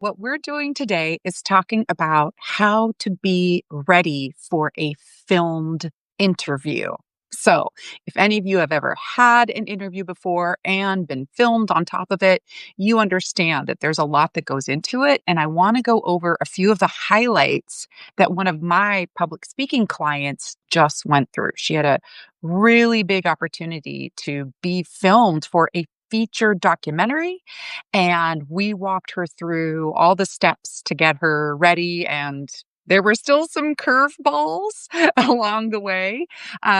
What we're doing today is talking about how to be ready for a filmed interview. So, if any of you have ever had an interview before and been filmed on top of it, you understand that there's a lot that goes into it. And I want to go over a few of the highlights that one of my public speaking clients just went through. She had a really big opportunity to be filmed for a featured documentary, and we walked her through all the steps to get her ready. And there were still some curveballs along the way.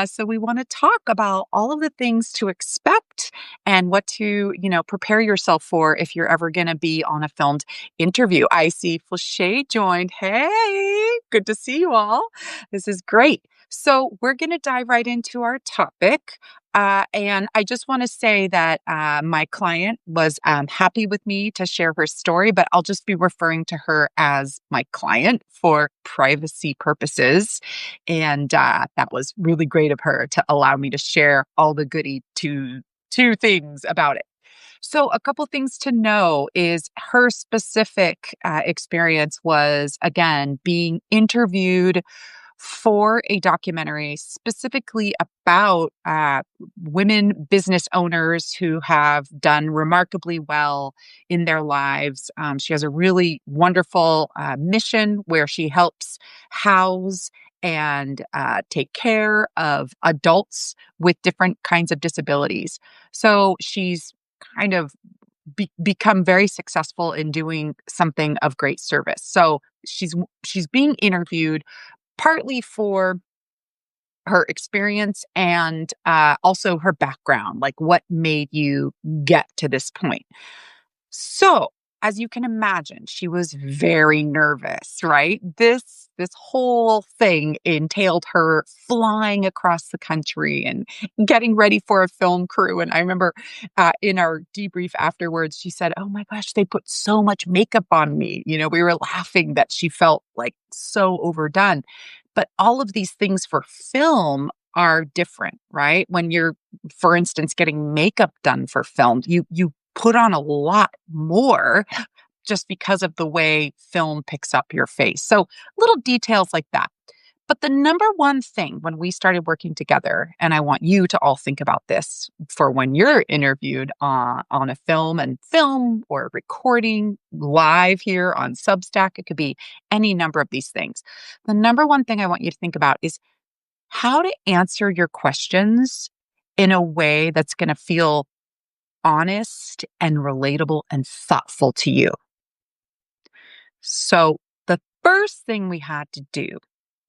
So we want to talk about all of the things to expect and what to, prepare yourself for if you're ever going to be on a filmed interview. I see Flashay joined. Hey, good to see you all. This is great. So we're going to dive right into our topic. And I just want to say that my client was happy with me to share her story, but I'll just be referring to her as my client for privacy purposes. And that was really great of her to allow me to share all the goody two things about it. So, a couple things to know is her specific experience was, again, being interviewed for a documentary specifically about women business owners who have done remarkably well in their lives. She has a really wonderful mission where she helps house and take care of adults with different kinds of disabilities. So she's kind of become very successful in doing something of great service. So she's being interviewed partly for her experience and also her background, like what made you get to this point. So, as you can imagine, she was very nervous, right? This whole thing entailed her flying across the country and getting ready for a film crew. And I remember in our debrief afterwards, she said, "Oh my gosh, they put so much makeup on me." We were laughing that she felt like so overdone. But all of these things for film are different, right? When you're, for instance, getting makeup done for film, you put on a lot more just because of the way film picks up your face. So little details like that. But the number one thing when we started working together, and I want you to all think about this for when you're interviewed on a film or recording live here on Substack, it could be any number of these things. The number one thing I want you to think about is how to answer your questions in a way that's going to feel honest and relatable and thoughtful to you. So the first thing we had to do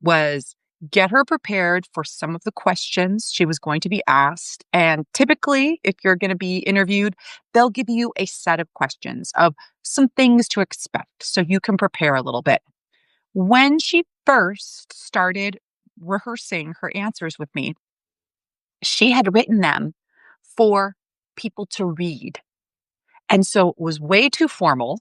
was get her prepared for some of the questions she was going to be asked. And typically, if you're going to be interviewed, they'll give you a set of questions of some things to expect so you can prepare a little bit. When she first started rehearsing her answers with me, she had written them for people to read. And so it was way too formal,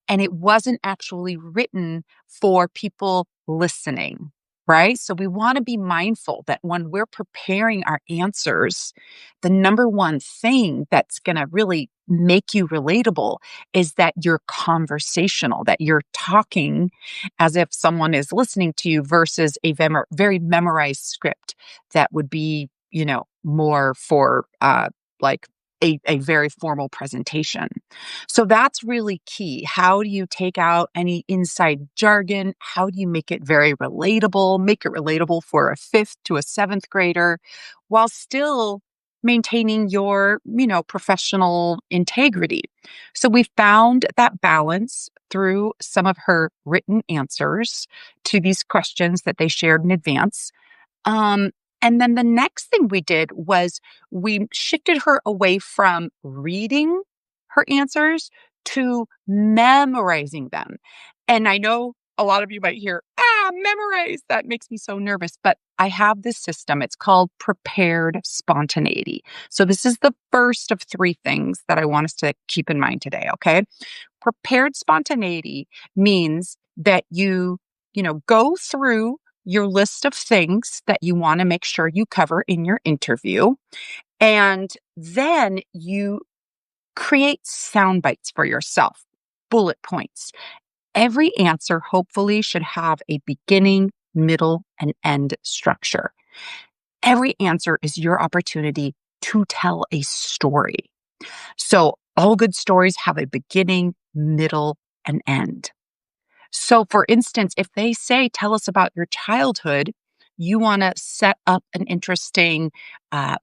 and it wasn't actually written for people listening, right? So we want to be mindful that when we're preparing our answers, the number one thing that's going to really make you relatable is that you're conversational, that you're talking as if someone is listening to you versus a very memorized script that would be, more for like a very formal presentation. So that's really key. How do you take out any inside jargon? How do you make it very relatable? Make it relatable for a fifth to a seventh grader while still maintaining your, professional integrity. So we found that balance through some of her written answers to these questions that they shared in advance. Um, and then the next thing we did was we shifted her away from reading her answers to memorizing them. And I know a lot of you might hear, memorize. That makes me so nervous. But I have this system. It's called Prepared Spontaneity. So this is the first of three things that I want us to keep in mind today. Okay. Prepared Spontaneity means that you go through your list of things that you want to make sure you cover in your interview. And then you create sound bites for yourself. bullet points. Every answer hopefully should have a beginning, middle, and end structure. Every answer is your opportunity to tell a story. So all good stories have a beginning, middle, and end. So, for instance, if they say, tell us about your childhood, you want to set up an interesting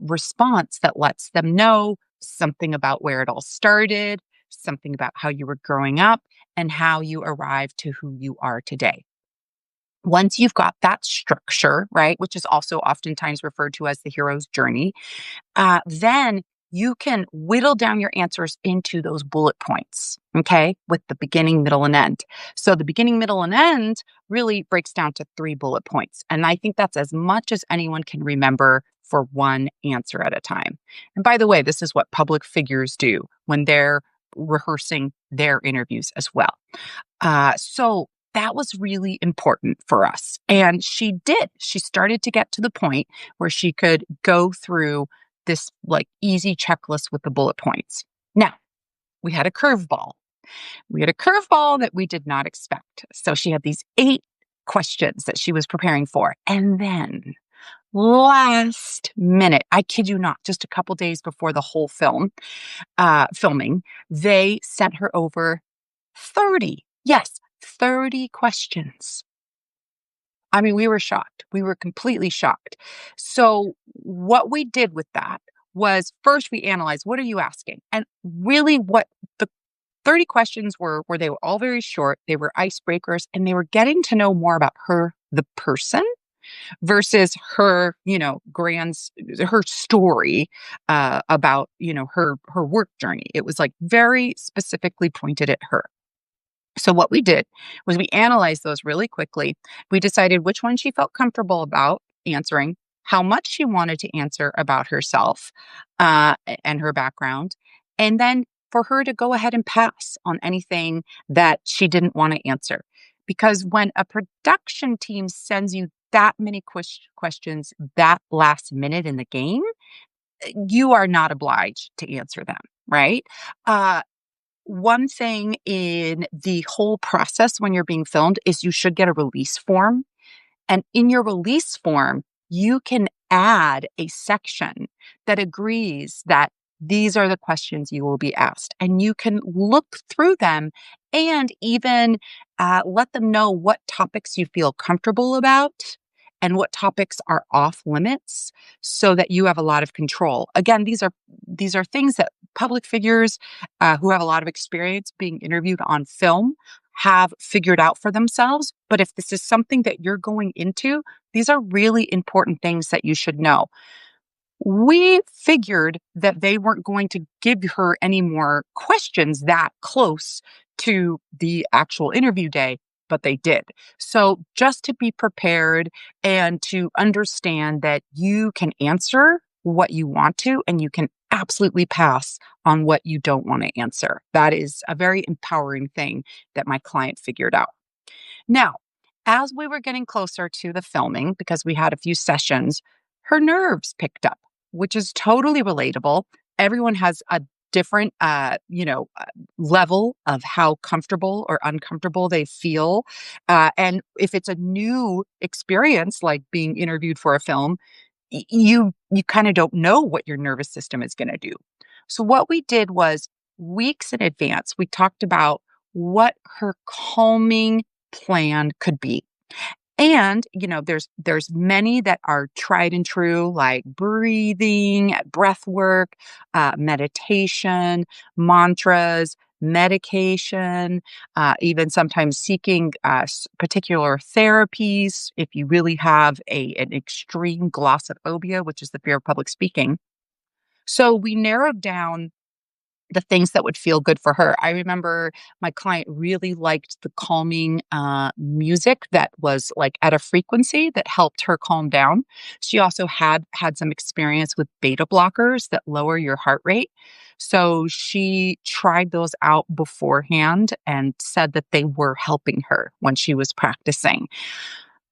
response that lets them know something about where it all started, something about how you were growing up, and how you arrived to who you are today. Once you've got that structure, right, which is also oftentimes referred to as the hero's journey, then you can whittle down your answers into those bullet points, okay, with the beginning, middle, and end. So the beginning, middle, and end really breaks down to 3 bullet points. And I think that's as much as anyone can remember for one answer at a time. And by the way, this is what public figures do when they're rehearsing their interviews as well. So that was really important for us. And she did. She started to get to the point where she could go through this like easy checklist with the bullet points. Now, we had a curveball. We had a curveball that we did not expect. So she had these 8 questions that she was preparing for. And then last minute, I kid you not, just a couple days before the whole filming, they sent her over 30, yes, 30 questions. I mean, we were shocked. We were completely shocked. So what we did with that was first we analyzed, what are you asking? And really what the 30 questions were they were all very short, they were icebreakers, and they were getting to know more about her, the person, versus her, her story about, her work journey. It was like very specifically pointed at her. So what we did was we analyzed those really quickly. We decided which one she felt comfortable about answering, how much she wanted to answer about herself and her background, and then for her to go ahead and pass on anything that she didn't want to answer. Because when a production team sends you that many questions that last minute in the game, you are not obliged to answer them, right? One thing in the whole process when you're being filmed is you should get a release form. And in your release form, you can add a section that agrees that these are the questions you will be asked. And you can look through them and even let them know what topics you feel comfortable about and what topics are off limits so that you have a lot of control. Again, these are things that public figures who have a lot of experience being interviewed on film have figured out for themselves. But if this is something that you're going into, these are really important things that you should know. We figured that they weren't going to give her any more questions that close to the actual interview day, but they did. So just to be prepared and to understand that you can answer what you want to, and you can absolutely pass on what you don't want to answer. That is a very empowering thing that my client figured out. Now, as we were getting closer to the filming, because we had a few sessions, her nerves picked up, which is totally relatable. Everyone has a different, level of how comfortable or uncomfortable they feel. And if it's a new experience, like being interviewed for a film, you kind of don't know what your nervous system is going to do. So what we did was weeks in advance, we talked about what her calming plan could be. And, there's many that are tried and true, like breathing, breath work, meditation, mantras, medication, even sometimes seeking particular therapies if you really have an extreme glossophobia, which is the fear of public speaking. So we narrowed down the things that would feel good for her. I remember my client really liked the calming music that was like at a frequency that helped her calm down. She also had some experience with beta blockers that lower your heart rate. So she tried those out beforehand and said that they were helping her when she was practicing.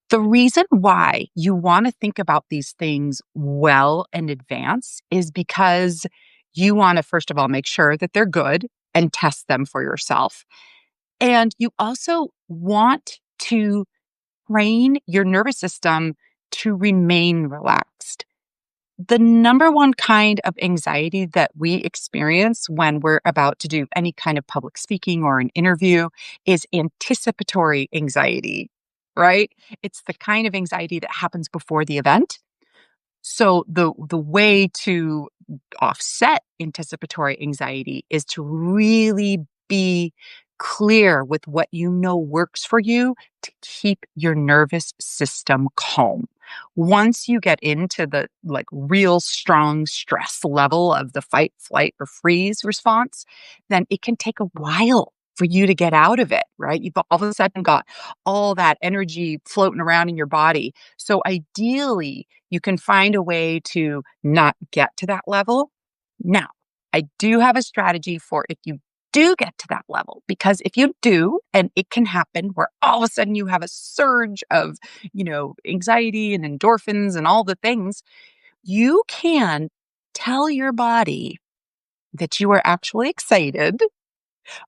The reason why you want to think about these things well in advance is because you want to, first of all, make sure that they're good and test them for yourself. And you also want to train your nervous system to remain relaxed. The number one kind of anxiety that we experience when we're about to do any kind of public speaking or an interview is anticipatory anxiety, right? It's the kind of anxiety that happens before the event. So the way to offset anticipatory anxiety is to really be clear with what you know works for you to keep your nervous system calm. Once you get into the like real strong stress level of the fight, flight, or freeze response, then it can take a while for you to get out of it, right? You've all of a sudden got all that energy floating around in your body. So ideally, you can find a way to not get to that level. Now, I do have a strategy for if you do get to that level, because if you do, and it can happen where all of a sudden you have a surge of, anxiety and endorphins and all the things, you can tell your body that you are actually excited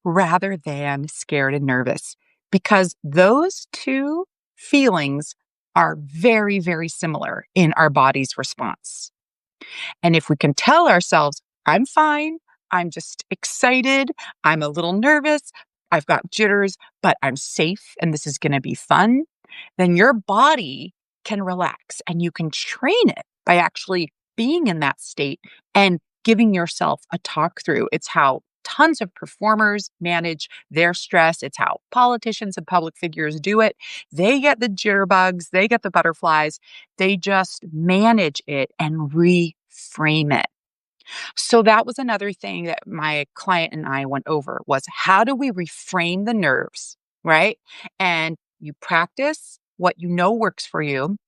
rather than scared and nervous, because those two feelings are very, very similar in our body's response. And if we can tell ourselves, I'm fine, I'm just excited, I'm a little nervous, I've got jitters, but I'm safe and this is going to be fun, then your body can relax and you can train it by actually being in that state and giving yourself a talk through. It's how tons of performers manage their stress. It's how politicians and public figures do it. They get the jitterbugs, they get the butterflies, they just manage it and reframe it. So that was another thing that my client and I went over was how do we reframe the nerves, right? And you practice what you know works for you.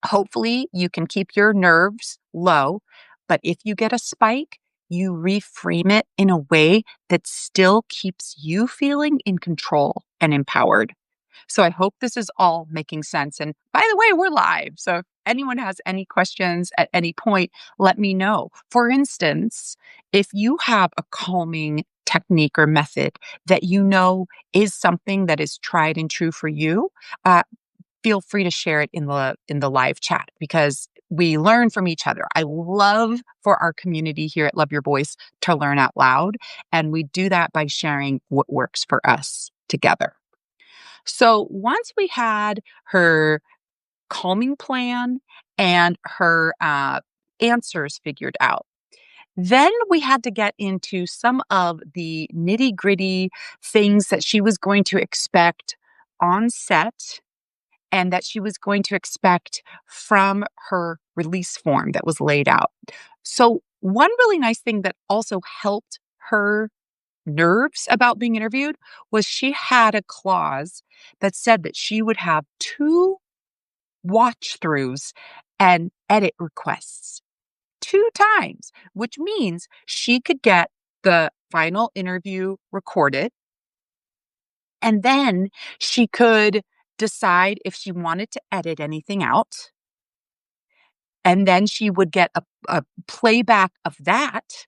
Hopefully, you can keep your nerves low, but if you get a spike, you reframe it in a way that still keeps you feeling in control and empowered. So I hope this is all making sense. And by the way, we're live. So if anyone has any questions at any point, let me know. For instance, if you have a calming technique or method that you know is something that is tried and true for you, feel free to share it in the live chat because we learn from each other. I love for our community here at Love Your Voice to learn out loud. And we do that by sharing what works for us together. So once we had her calming plan and her answers figured out, then we had to get into some of the nitty gritty things that she was going to expect on set and that she was going to expect from her release form that was laid out. So, one really nice thing that also helped her nerves about being interviewed was she had a clause that said that she would have two watch throughs and edit requests two times, which means she could get the final interview recorded and then she could decide if she wanted to edit anything out. And then she would get a playback of that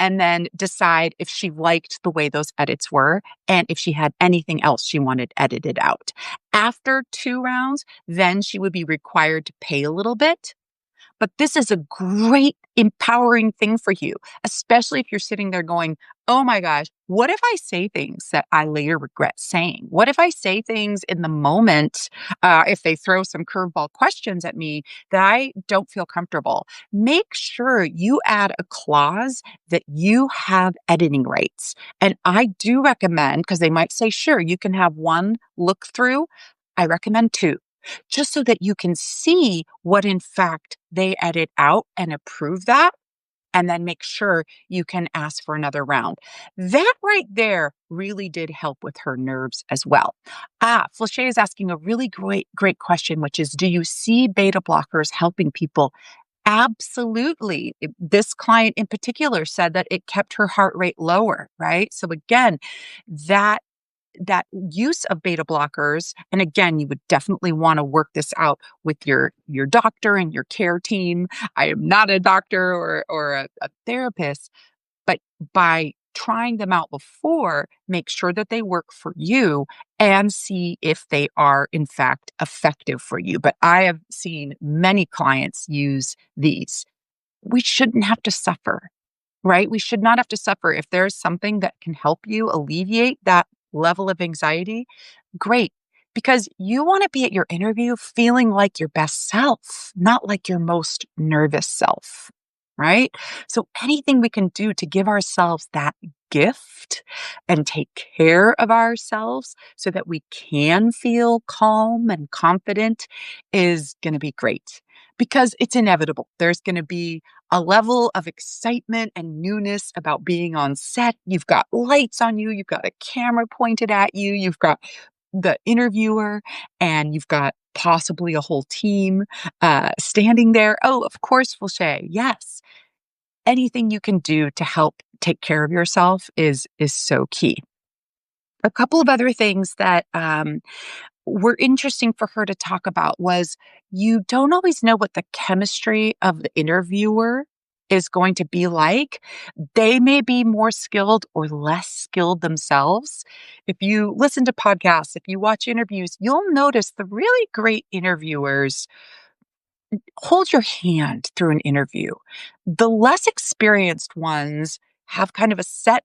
and then decide if she liked the way those edits were and if she had anything else she wanted edited out. After two rounds, then she would be required to pay a little bit. But this is a great empowering thing for you, especially if you're sitting there going, oh my gosh, what if I say things that I later regret saying? What if I say things in the moment, if they throw some curveball questions at me that I don't feel comfortable? Make sure you add a clause that you have editing rights. And I do recommend, because they might say, sure, you can have one look through. I recommend two, just so that you can see what in fact they edit out and approve that, and then make sure you can ask for another round. That right there really did help with her nerves as well. Flashay is asking a really great question, which is, do you see beta blockers helping people? Absolutely. This client in particular said that it kept her heart rate lower, right? So again, that use of beta blockers, and again, you would definitely want to work this out with your doctor and your care team. I am not a doctor or a therapist, but by trying them out before, make sure that they work for you and see if they are, in fact, effective for you. But I have seen many clients use these. We shouldn't have to suffer, right? We should not have to suffer. If there's something that can help you alleviate that level of anxiety, great. Because you want to be at your interview feeling like your best self, not like your most nervous self, right? So anything we can do to give ourselves that gift and take care of ourselves so that we can feel calm and confident is going to be great because it's inevitable. There's going to be a level of excitement and newness about being on set. You've got lights on you, you've got a camera pointed at you, you've got the interviewer, and you've got possibly a whole team standing there. Oh, of course, Felicia. Yes. Anything you can do to help take care of yourself is so key. A couple of other things that were interesting for her to talk about was you don't always know what the chemistry of the interviewer is going to be like. They may be more skilled or less skilled themselves. If you listen to podcasts, if you watch interviews, you'll notice the really great interviewers hold your hand through an interview. The less experienced ones have kind of a set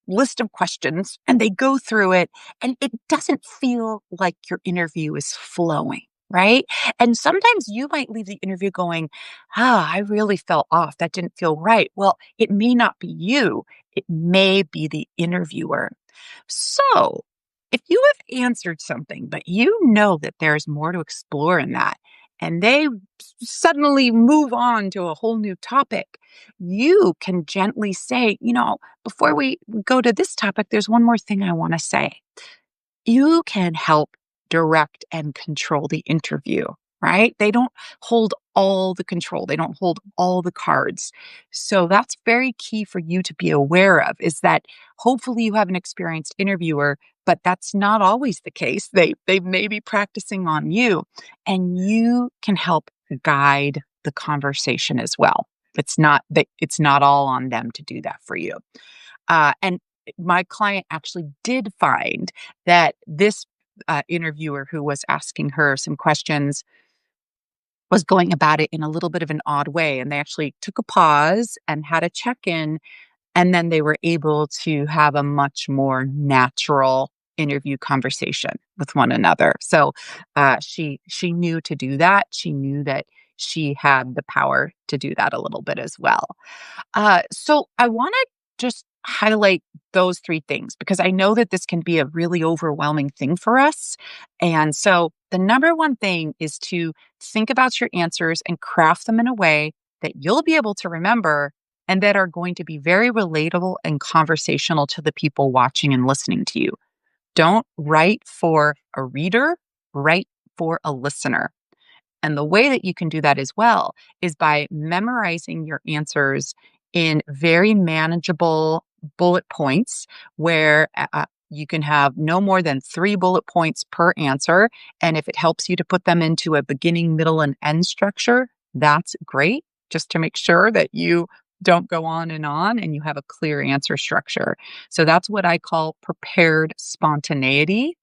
list of questions and they go through it and it doesn't feel like your interview is flowing, right? And sometimes you might leave the interview going, I really felt off. That didn't feel right. Well, it may not be you. It may be the interviewer. So if you have answered something, but you know that there's more to explore in that, and they suddenly move on to a whole new topic, you can gently say, before we go to this topic, there's one more thing I want to say. You can help direct and control the interview, right? They don't hold all the control. They don't hold all the cards. So that's very key for you to be aware of is that hopefully you have an experienced interviewer, but that's not always the case. They may be practicing on you and you can help guide the conversation as well. It's not all on them to do that for you. And my client actually did find that this interviewer who was asking her some questions was going about it in a little bit of an odd way. And they actually took a pause and had a check in. And then they were able to have a much more natural interview conversation with one another. So she knew to do that. She knew that she had the power to do that a little bit as well. So I want to just highlight those three things because I know that this can be a really overwhelming thing for us. And so the number one thing is to think about your answers and craft them in a way that you'll be able to remember and that are going to be very relatable and conversational to the people watching and listening to you. Don't write for a reader, write for a listener. And the way that you can do that as well is by memorizing your answers in very manageable bullet points where you can have no more than 3 bullet points per answer. And if it helps you to put them into a beginning, middle, and end structure, that's great, just to make sure that you don't go on and you have a clear answer structure. So that's what I call prepared spontaneity.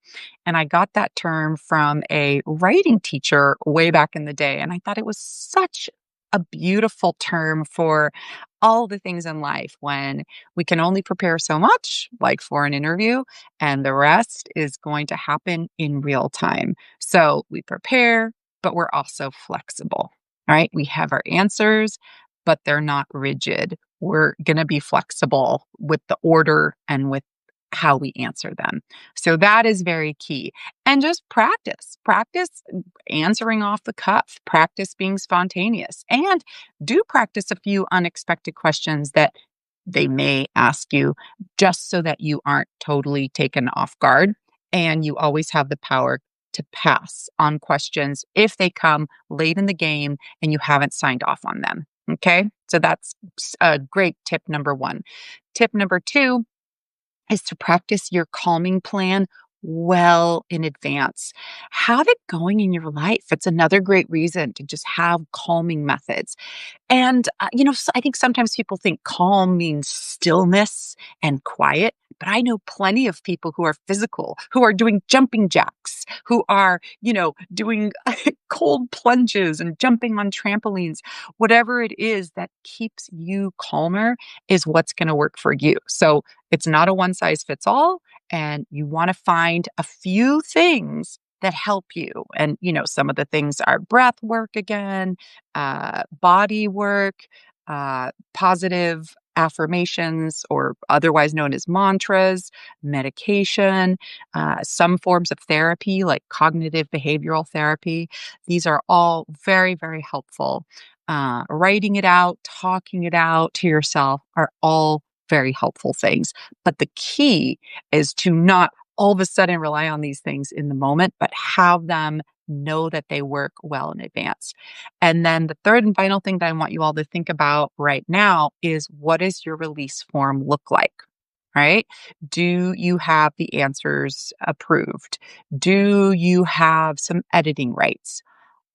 And I got that term from a writing teacher way back in the day. And I thought it was such a beautiful term for all the things in life when we can only prepare so much, like for an interview, and the rest is going to happen in real time. So we prepare, but we're also flexible, right? We have our answers, but they're not rigid. We're going to be flexible with the order and with how we answer them. So that is very key. And just practice answering off the cuff, practice being spontaneous, and do practice a few unexpected questions that they may ask you just so that you aren't totally taken off guard. And you always have the power to pass on questions if they come late in the game and you haven't signed off on them. Okay. So that's a great tip number one. Tip number two is to practice your calming plan well in advance. Have it going in your life. It's another great reason to just have calming methods. And, I think sometimes people think calm means stillness and quiet, but I know plenty of people who are physical, who are doing jumping jacks, who are, doing cold plunges and jumping on trampolines. Whatever it is that keeps you calmer is what's going to work for you. So it's not a one size fits all. And you want to find a few things that help you. And, some of the things are breath work again, body work, positive affirmations, or otherwise known as mantras, medication, some forms of therapy like cognitive behavioral therapy. These are all very, very helpful. Writing it out, talking it out to yourself are all very helpful things. But the key is to not all of a sudden rely on these things in the moment, but have them know that they work well in advance. And then the third and final thing that I want you all to think about right now is, what does your release form look like? Right? Do you have the answers approved? Do you have some editing rights?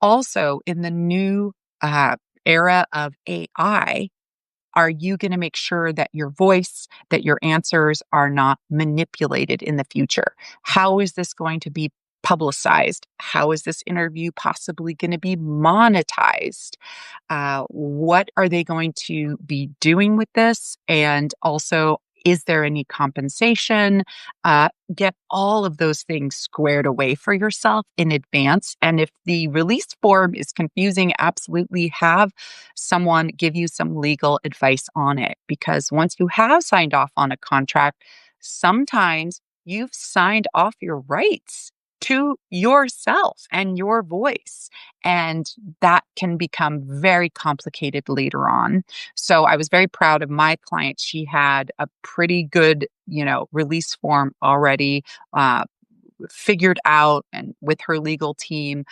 Also, in the new uh, era of AI, are you going to make sure that your voice, that your answers are not manipulated in the future? How is this going to be publicized? How is this interview possibly going to be monetized? What are they going to be doing with this? And also, is there any compensation? Get all of those things squared away for yourself in advance. And if the release form is confusing, absolutely have someone give you some legal advice on it. Because once you have signed off on a contract, sometimes you've signed off your rights to yourself and your voice. And that can become very complicated later on. So I was very proud of my client. She had a pretty good, release form already. Figured out and with her legal team,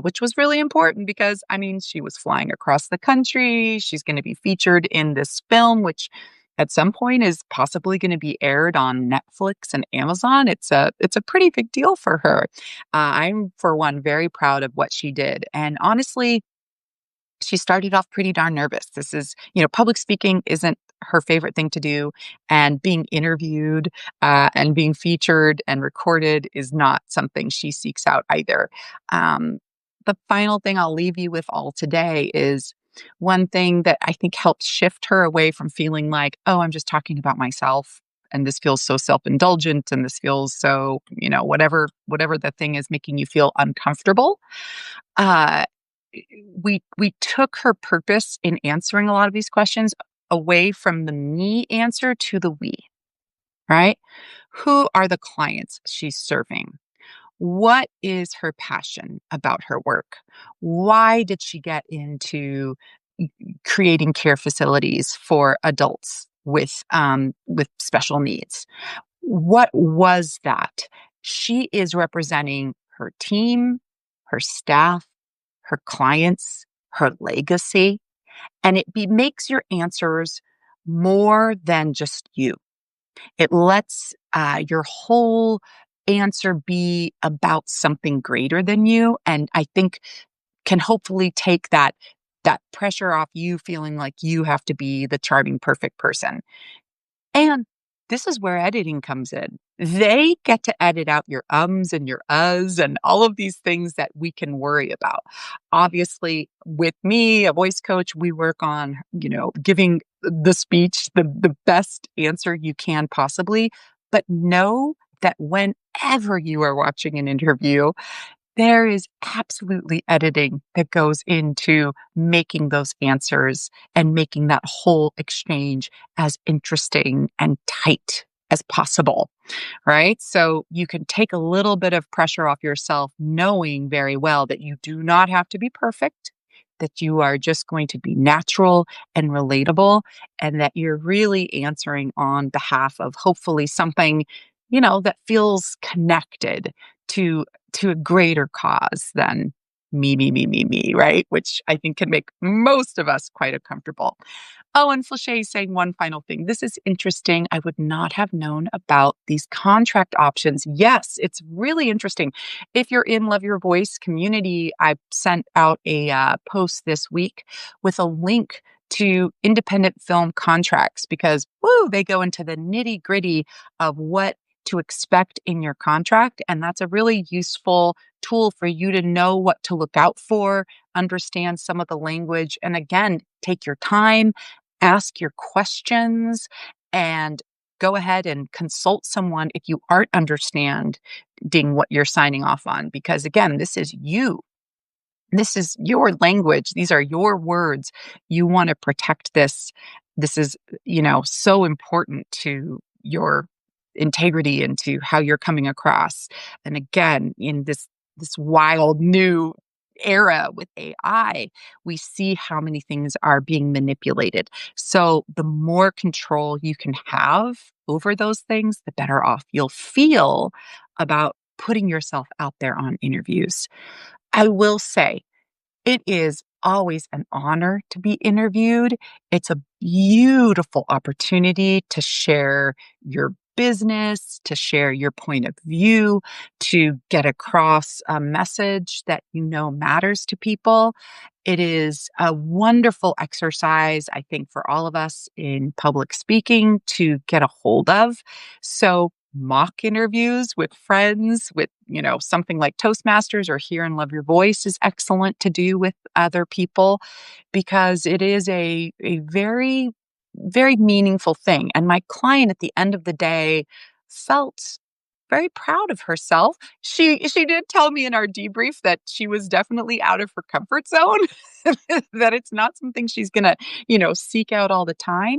which was really important because, I mean, she was flying across the country. She's going to be featured in this film, which at some point is possibly going to be aired on Netflix and Amazon. It's a pretty big deal for her. I'm, for one, very proud of what she did. And honestly, she started off pretty darn nervous. This is, public speaking isn't her favorite thing to do. And being interviewed and being featured and recorded is not something she seeks out either. Um, the final thing I'll leave you with all today is one thing that I think helped shift her away from feeling like, oh, I'm just talking about myself. And this feels so self-indulgent, and this feels so, whatever the thing is making you feel uncomfortable. Uh, we took her purpose in answering a lot of these questions away from the me answer to the we, right? Who are the clients she's serving? What is her passion about her work? Why did she get into creating care facilities for adults with special needs? What was that? She is representing her team, her staff, her clients, her legacy, and makes your answers more than just you. It lets your whole answer be about something greater than you, and I think can hopefully take that pressure off you feeling like you have to be the charming, perfect person. And this is where editing comes in. They get to edit out your ums and your uhs and all of these things that we can worry about. Obviously, with me, a voice coach, we work on, giving the speech the best answer you can possibly. But know that whenever you are watching an interview, there is absolutely editing that goes into making those answers and making that whole exchange as interesting and tight as possible, right? So you can take a little bit of pressure off yourself, knowing very well that you do not have to be perfect, that you are just going to be natural and relatable, and that you're really answering on behalf of hopefully something, that feels connected to a greater cause than me, right? Which I think can make most of us quite uncomfortable. Oh, and Flachet is saying one final thing. This is interesting. I would not have known about these contract options. Yes, it's really interesting. If you're in Love Your Voice community, I sent out a post this week with a link to independent film contracts because, woo, they go into the nitty gritty of what to expect in your contract. And that's a really useful tool for you to know what to look out for, understand some of the language, and again, take your time, ask your questions, and go ahead and consult someone if you aren't understanding what you're signing off on. Because again, this is you. This is your language. These are your words. You want to protect this. This is, so important to your integrity and to how you're coming across. And again, in this wild new era with AI, we see how many things are being manipulated. So the more control you can have over those things, the better off you'll feel about putting yourself out there on interviews. I will say it is always an honor to be interviewed. It's a beautiful opportunity to share your business, to share your point of view, to get across a message that matters to people. It is a wonderful exercise, I think, for all of us in public speaking to get a hold of. So, mock interviews with friends with, something like Toastmasters or Here and Love Your Voice is excellent to do with other people because it is a very, very meaningful thing. And my client at the end of the day felt very proud of herself. She did tell me in our debrief that she was definitely out of her comfort zone, that it's not something she's gonna, seek out all the time.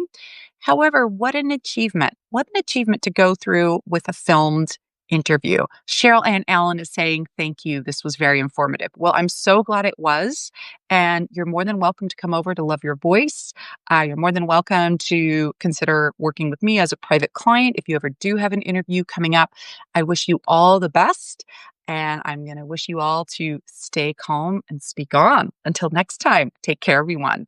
However, what an achievement. What an achievement to go through with a filmed interview. Cheryl Ann Allen is saying, thank you. This was very informative. Well, I'm so glad it was. And you're more than welcome to come over to Love Your Voice. You're more than welcome to consider working with me as a private client if you ever do have an interview coming up. I wish you all the best. And I'm going to wish you all to stay calm and speak on. Until next time, take care, everyone.